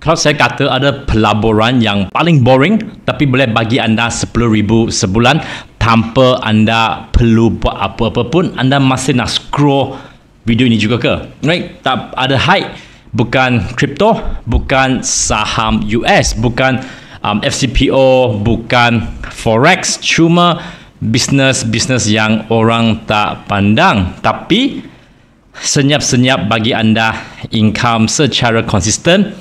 Kalau saya kata ada pelaburan yang paling boring tapi boleh bagi anda 10,000 sebulan tanpa anda perlu buat apa-apa pun, anda masih nak scroll video ini juga ke? Right? Tak ada hype, bukan kripto, bukan saham US, bukan FCPO, bukan forex, cuma bisnes yang orang tak pandang tapi senyap-senyap bagi anda income secara konsisten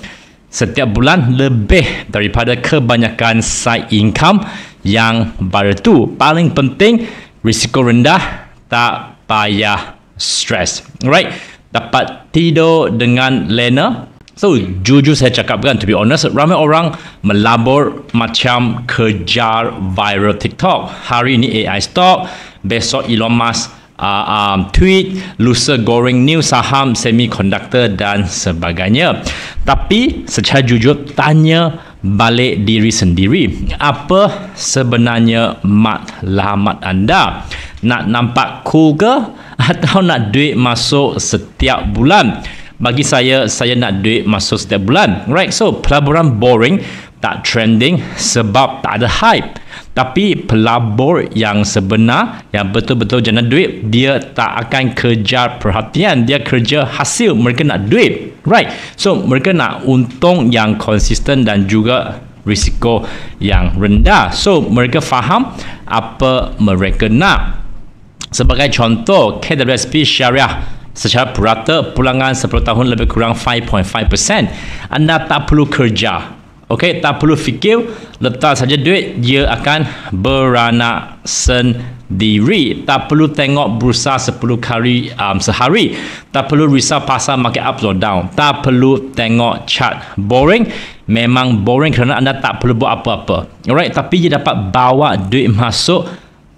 setiap bulan lebih daripada kebanyakan side income yang baru tu. Paling penting, risiko rendah, tak payah stres. Alright, dapat tidur dengan lena. So, jujur saya cakapkan, to be honest, ramai orang melabur macam kejar viral TikTok. Hari ini AI stock, besok Elon Musk tweet, lusa goreng new saham semiconductor dan sebagainya. Tapi secara jujur, tanya balik diri sendiri, apa sebenarnya matlamat anda? Nak nampak cool ke atau nak duit masuk setiap bulan? Bagi saya nak duit masuk setiap bulan. Right, so pelaburan boring, tak trending sebab tak ada hype. Tapi pelabur yang sebenar, yang betul-betul jana duit, dia tak akan kejar perhatian, dia kerja hasil. Mereka nak duit. Right, so mereka nak untung yang konsisten dan juga risiko yang rendah. So mereka faham apa mereka nak. Sebagai contoh, KWSP Syariah secara purata pulangan 10 tahun lebih kurang 5.5%. Anda tak perlu kerja. Okey, tak perlu fikir, letak saja duit, dia akan beranak sendiri. Tak perlu tengok bursa 10 kali sehari. Tak perlu risau pasal market up or down. Tak perlu tengok chart. Boring, memang boring kerana anda tak perlu buat apa-apa. Alright, tapi dia dapat bawa duit masuk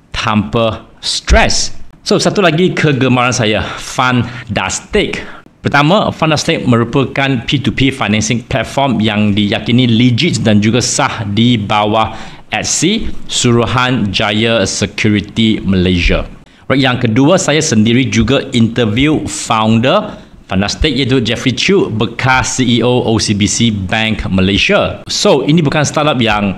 tanpa stres. So, satu lagi kegemaran saya, Fundastic. Pertama, Fundastic merupakan P2P financing platform yang diyakini legit dan juga sah di bawah SEC, Suruhanjaya Security Malaysia. Right, yang kedua, saya sendiri juga interview founder Fundastic iaitu Jeffrey Chew, bekas CEO OCBC Bank Malaysia. So, ini bukan startup yang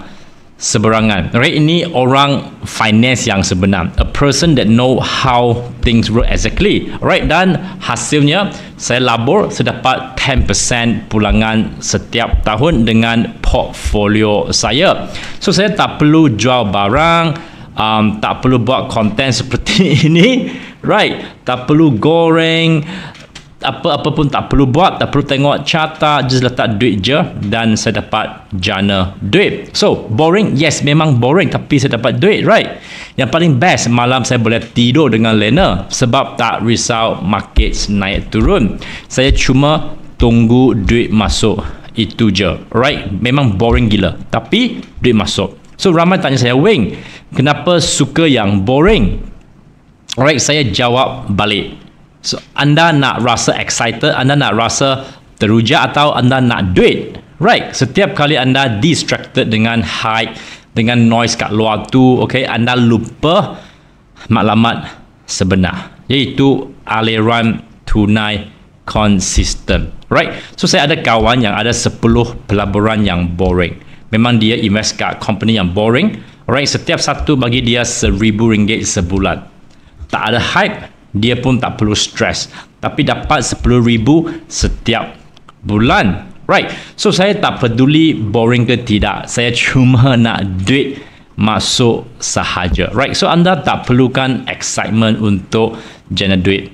seberangan. Right, ini orang finance yang sebenar. A person that know how things work exactly. Right, dan hasilnya saya labur, saya dapat 10% pulangan setiap tahun dengan portfolio saya. So, saya tak perlu jual barang, tak perlu buat konten seperti ini. Right, tak perlu goreng, apa-apa pun tak perlu buat, tak perlu tengok carta, just letak duit je dan saya dapat jana duit. So, boring? Yes, memang boring tapi saya dapat duit, right? Yang paling best, malam saya boleh tidur dengan lena sebab tak risau market naik turun. Saya cuma tunggu duit masuk, itu je, right? Memang boring gila tapi duit masuk. So, ramai tanya saya, Wing, kenapa suka yang boring? Alright, saya jawab balik. So, anda nak rasa excited, anda nak rasa teruja atau anda nak duit? Right, setiap kali anda distracted dengan hype, dengan noise kat luar tu, okay, anda lupa maklumat sebenar, iaitu aliran tunai konsisten. Right, so saya ada kawan yang ada 10 pelaburan yang boring. Memang dia invest kat company yang boring. Right, setiap satu bagi dia RM1,000 sebulan. Tak ada hype, dia pun tak perlu stres, tapi dapat 10,000 setiap bulan. Right, so saya tak peduli boring ke tidak, saya cuma nak duit masuk sahaja. Right, so anda tak perlukan excitement untuk jana duit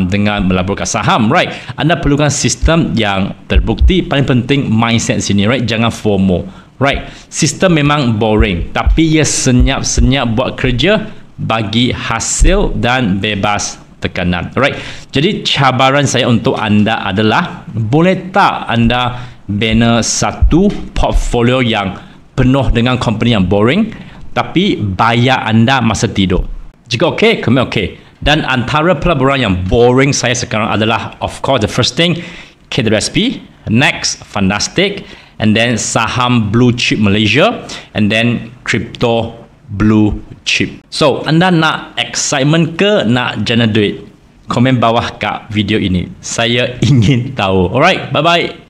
dengan melaburkan saham. Right, anda perlukan sistem yang terbukti. Paling penting mindset sini. Right, jangan FOMO. Right, sistem memang boring tapi ia senyap-senyap buat kerja, bagi hasil dan bebas tekanan. Right, jadi cabaran saya untuk anda adalah, boleh tak anda bina satu portfolio yang penuh dengan company yang boring tapi bayar anda masa tidur? Jika okey, kami okey. Dan antara pelaburan yang boring saya sekarang adalah, of course, the first thing, KWSP, next Fundastic, and then saham blue chip Malaysia, and then crypto blue chip. So, anda nak excitement ke nak jana duit? Komen bawah kat video ini. Saya ingin tahu. Alright, bye-bye.